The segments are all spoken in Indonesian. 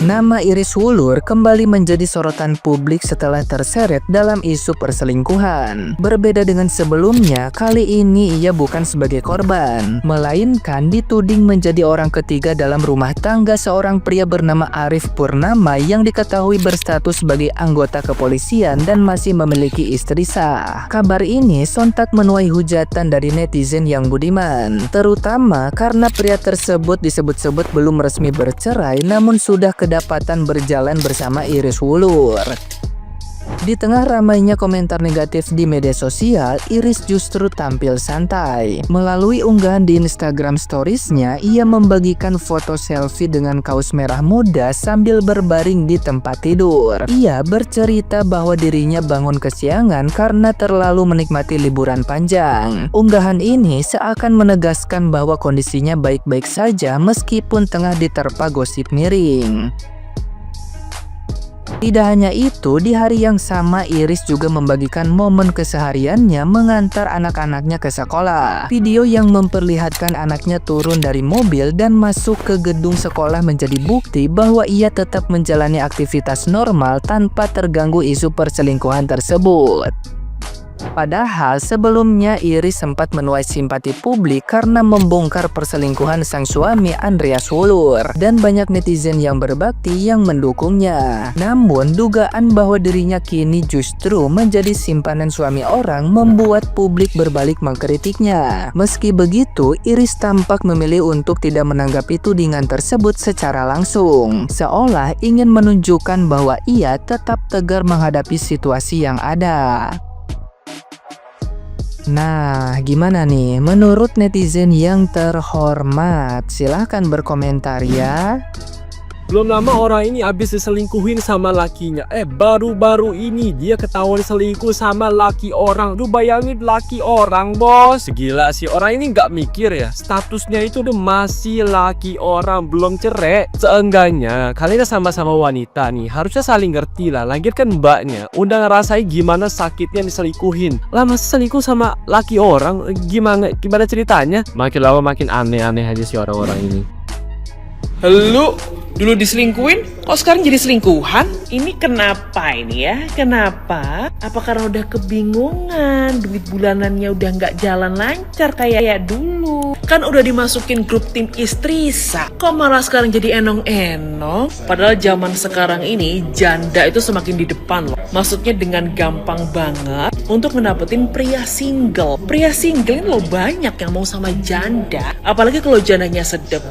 Nama Iris Wulur kembali menjadi sorotan publik setelah terseret dalam isu perselingkuhan. Berbeda dengan sebelumnya, kali ini ia bukan sebagai korban, melainkan dituding menjadi orang ketiga dalam rumah tangga seorang pria bernama Arif Purnama yang diketahui berstatus sebagai anggota kepolisian dan masih memiliki istri sah. Kabar ini sontak menuai hujatan dari netizen yang budiman, terutama karena pria tersebut disebut-sebut belum resmi bercerai namun sudah kedapatan berjalan bersama Iris Wulur. Di tengah ramainya komentar negatif di media sosial, Iris justru tampil santai. Melalui unggahan di Instagram Stories-nya, ia membagikan foto selfie dengan kaos merah muda sambil berbaring di tempat tidur. Ia bercerita bahwa dirinya bangun kesiangan karena terlalu menikmati liburan panjang. Unggahan ini seakan menegaskan bahwa kondisinya baik-baik saja meskipun tengah diterpa gosip miring. Tidak hanya itu, di hari yang sama Iris juga membagikan momen kesehariannya mengantar anak-anaknya ke sekolah. Video yang memperlihatkan anaknya turun dari mobil dan masuk ke gedung sekolah menjadi bukti bahwa ia tetap menjalani aktivitas normal tanpa terganggu isu perselingkuhan tersebut. Padahal sebelumnya Iris sempat menuai simpati publik karena membongkar perselingkuhan sang suami Andreas Wulur dan banyak netizen yang berbakti yang mendukungnya. Namun dugaan bahwa dirinya kini justru menjadi simpanan suami orang membuat publik berbalik mengkritiknya. Meski begitu, Iris tampak memilih untuk tidak menanggapi tudingan tersebut secara langsung, seolah ingin menunjukkan bahwa ia tetap tegar menghadapi situasi yang ada. Nah, gimana nih menurut netizen yang terhormat? Silahkan berkomentar ya. Belum lama orang ini habis diselingkuhin sama lakinya. Baru-baru ini dia ketahuan selingkuh sama laki orang. Lu bayangin laki orang, bos. Gila sih, orang ini nggak mikir ya. Statusnya itu udah masih laki orang, belum cerai. Seenggaknya kalian sama-sama wanita nih, harusnya saling ngerti lah. Lagian kan mbaknya udah ngerasain gimana sakitnya diselingkuhin. Lah masa selingkuh sama laki orang? Gimana ceritanya? Makin lama makin aneh-aneh aja sih orang-orang ini. Halo, dulu diselingkuhin, kok sekarang jadi selingkuhan? Ini kenapa ini ya? Kenapa? Apa karena udah kebingungan, duit bulanannya udah nggak jalan lancar kayak dulu? Kan udah dimasukin grup tim istri sah, kok malah sekarang jadi enong-enong? Padahal zaman sekarang ini janda itu semakin di depan loh. Maksudnya dengan gampang banget untuk ngedapetin pria single. Pria single ini loh banyak yang mau sama janda. Apalagi kalau jandanya sedep.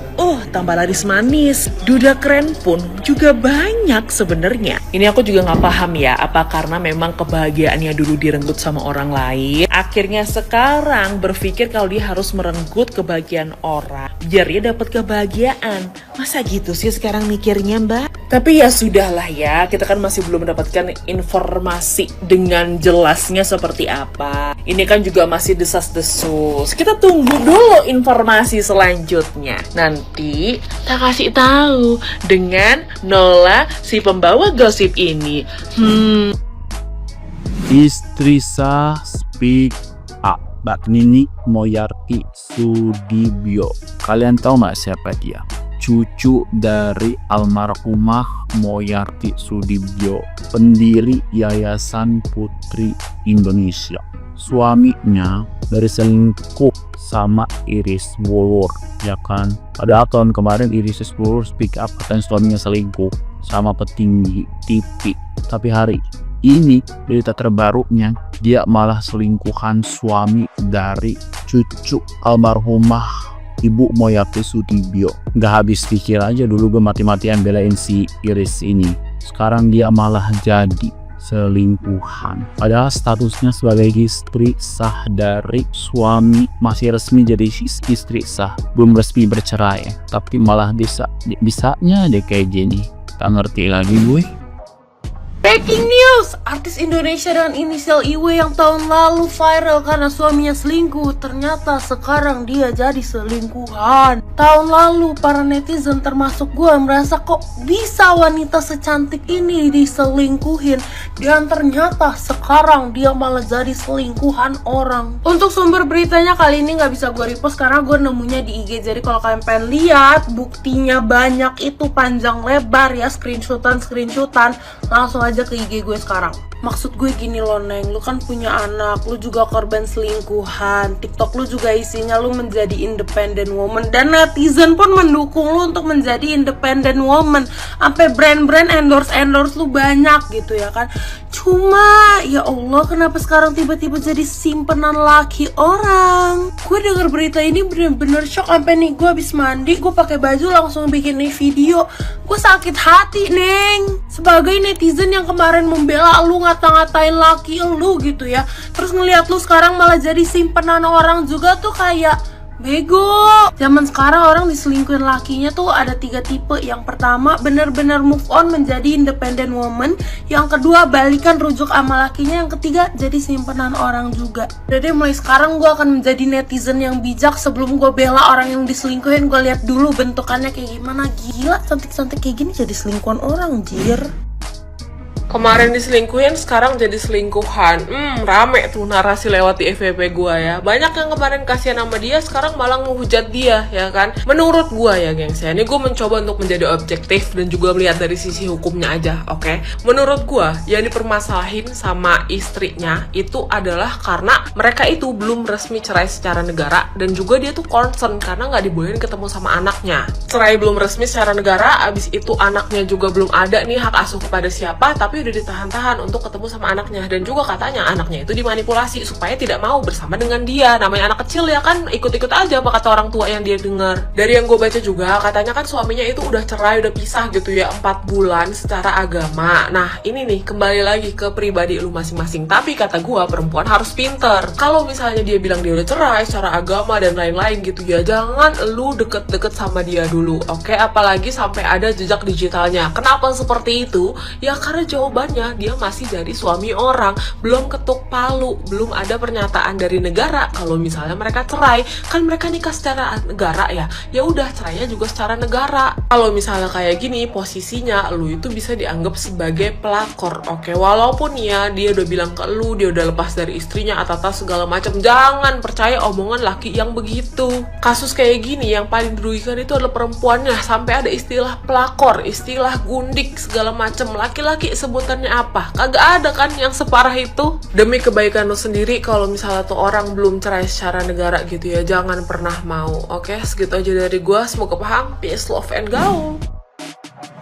Tambah laris manis. Duda keren pun juga banyak sebenarnya. Ini aku juga nggak paham ya, apa karena memang kebahagiaannya dulu direnggut sama orang lain, akhirnya sekarang berpikir kalau dia harus merenggut kebahagiaan orang biar dia dapat kebahagiaan. Masa gitu sih sekarang mikirnya, Mbak? Tapi ya sudahlah ya, kita kan masih belum mendapatkan informasi dengan jelasnya seperti apa. Ini kan juga masih desas-desus. Kita tunggu dulu informasi selanjutnya. Nanti tak kasih tahu dengan Nola si pembawa gosip ini. Istri sah speak up. Mbak Nini Moyarti Sudibyo. Kalian tahu nggak siapa dia? Cucu dari almarhumah Moyarti Sudibyo, pendiri Yayasan Putri Indonesia. Suaminya dari selingkuh sama Iris Wulur, ya kan? Pada tahun kemarin Iris Wulur speak up katanya suaminya selingkuh sama petinggi TV. Tapi hari ini berita terbarunya dia malah selingkuhan suami dari cucu almarhumah Ibu Moyarti Sudibyo. Gak habis pikir aja dulu gue mati-matian belain si Iris ini. Sekarang dia malah jadi selingkuhan. Padahal statusnya sebagai istri sah dari suami, masih resmi jadi istri sah, belum resmi bercerai. Tapi malah bisanya deh kayak gini. Tak ngerti lagi gue. Breaking news! Artis Indonesia dengan inisial IW yang tahun lalu viral karena suaminya selingkuh, ternyata sekarang dia jadi selingkuhan. Tahun lalu para netizen termasuk gue merasa kok bisa wanita secantik ini diselingkuhin, dan ternyata sekarang dia malah jadi selingkuhan orang. Untuk sumber beritanya kali ini gak bisa gue repost karena gue nemunya di IG. Jadi kalau kalian pengen lihat buktinya banyak itu panjang lebar ya, screenshotan langsung aja ke IG gue sekarang. Maksud gue gini loh Neng, lu kan punya anak, lu juga korban selingkuhan, TikTok lu juga isinya lu menjadi independent woman, dan netizen pun mendukung lu untuk menjadi independent woman. Sampai brand-brand endorse lu banyak gitu ya kan. Cuma ya Allah, kenapa sekarang tiba-tiba jadi simpenan laki orang? Gue denger berita ini bener-bener shock. Sampai nih gue habis mandi, gue pakai baju langsung bikin nih video. Gue sakit hati Neng, sebagai netizen yang kemarin membela lu, ngata-ngatain laki lu gitu ya, terus ngeliat lu sekarang malah jadi simpenan orang juga tuh kayak bego. Zaman sekarang orang diselingkuhin lakinya tuh ada 3 tipe. Yang pertama bener-bener move on menjadi independent woman, yang kedua balikan rujuk sama lakinya, yang ketiga jadi simpenan orang juga. Jadi mulai sekarang gue akan menjadi netizen yang bijak. Sebelum gue bela orang yang diselingkuhin, gue lihat dulu bentukannya kayak gimana. Gila, cantik-cantik kayak gini jadi selingkuhan orang, jir. Kemarin diselingkuhin, sekarang jadi selingkuhan. Rame tuh narasi lewat di FYP gua ya. Banyak yang kemarin kasihan sama dia, sekarang malah ngehujat dia, ya kan? Menurut gua ya, gengs ya, ini gua mencoba untuk menjadi objektif dan juga melihat dari sisi hukumnya aja, oke? Menurut gua, yang dipermasalahin sama istrinya itu adalah karena mereka itu belum resmi cerai secara negara, dan juga dia tuh concern karena nggak dibolehin ketemu sama anaknya. Cerai belum resmi secara negara, abis itu anaknya juga belum ada nih hak asuh kepada siapa, tapi udah ditahan-tahan untuk ketemu sama anaknya. Dan juga katanya anaknya itu dimanipulasi supaya tidak mau bersama dengan dia. Namanya anak kecil ya kan, ikut-ikut aja apa kata orang tua yang dia dengar. Dari yang gue baca juga katanya kan suaminya itu udah cerai, udah pisah gitu ya 4 bulan secara agama. Nah ini nih kembali lagi ke pribadi lu masing-masing. Tapi kata gue perempuan harus pinter. Kalau misalnya dia bilang dia udah cerai secara agama dan lain-lain gitu ya, jangan lu deket-deket sama dia dulu, oke? Apalagi sampai ada jejak digitalnya. Kenapa seperti itu? Ya karena jawabannya dia masih jadi suami orang, belum ketuk palu, belum ada pernyataan dari negara kalau misalnya mereka cerai. Kan mereka nikah secara negara ya, ya udah cerainya juga secara negara. Kalau misalnya kayak gini posisinya, lu itu bisa dianggap sebagai pelakor, oke? Walaupun ya dia udah bilang ke lu dia udah lepas dari istrinya atau segala macam, jangan percaya omongan laki yang begitu. Kasus kayak gini yang paling dirugikan itu adalah perempuannya, sampai ada istilah pelakor, istilah gundik segala macam. Laki-laki sebutannya apa? Kagak ada kan yang separah itu. Demi kebaikan lo sendiri, kalau misalnya tuh orang belum cerai secara negara gitu ya, jangan pernah mau. Oke, segitu aja dari gua. Semoga paham. Peace, love, and gaul.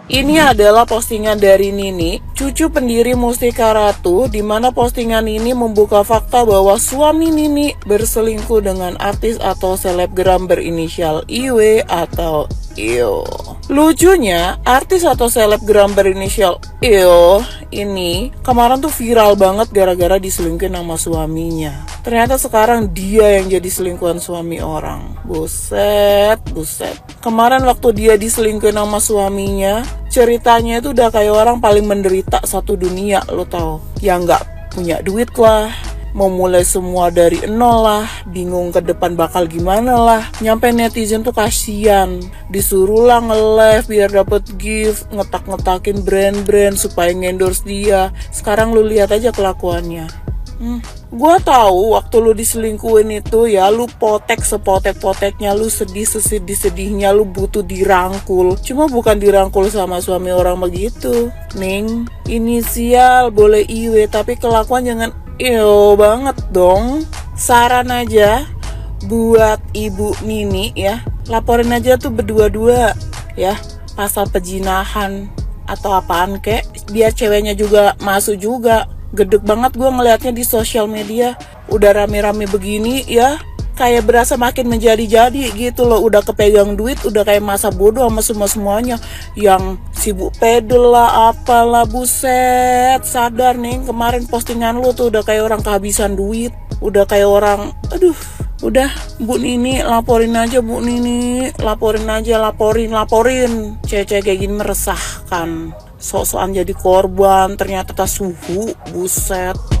Ini adalah postingan dari Nini, cucu pendiri Mustika Ratu, di mana postingan ini membuka fakta bahwa suami Nini berselingkuh dengan artis atau selebgram berinisial IW atau IO. Lucunya, artis atau selebgram berinisial IO ini kemarin tuh viral banget gara-gara diselingkuhin sama suaminya. Ternyata sekarang dia yang jadi selingkuhan suami orang. Buset. Kemarin waktu dia diselingkuhin sama suaminya, ceritanya itu udah kayak orang paling menderita satu dunia, lo tau. Yang gak punya duit lah, mau mulai semua dari nol lah, bingung ke depan bakal gimana lah. Nyampe netizen tuh kasihan, disuruh lah nge-live biar dapet gift, ngetak-ngetakin brand-brand supaya ngendorse dia. Sekarang lu lihat aja kelakuannya. Gua tahu waktu lu diselingkuhin itu ya, lu potek sepotek-poteknya, lu sedih sesedih-sedihnya, lu butuh dirangkul. Cuma bukan dirangkul sama suami orang begitu. Ning, inisial boleh IW tapi kelakuan jangan IO banget dong. Saran aja buat Ibu Nini ya, laporin aja tuh berdua-dua ya, pasal pejinahan atau apaan kek, biar ceweknya juga masuk juga. Gedeg banget gue ngelihatnya di sosial media, udah rame-rame begini ya, kayak berasa makin menjadi-jadi gitu loh. Udah kepegang duit, udah kayak masa bodoh sama semua-semuanya. Yang sibuk pedel lah, apalah, buset. Sadar nih, kemarin postingan lu tuh udah kayak orang kehabisan duit. Udah kayak orang, aduh. Udah, Bu Nini laporin aja, Bu Nini laporin aja, laporin. Cewek-cewek kayak gini meresahkan. sok-sokan jadi korban, ternyata tas suhu, buset.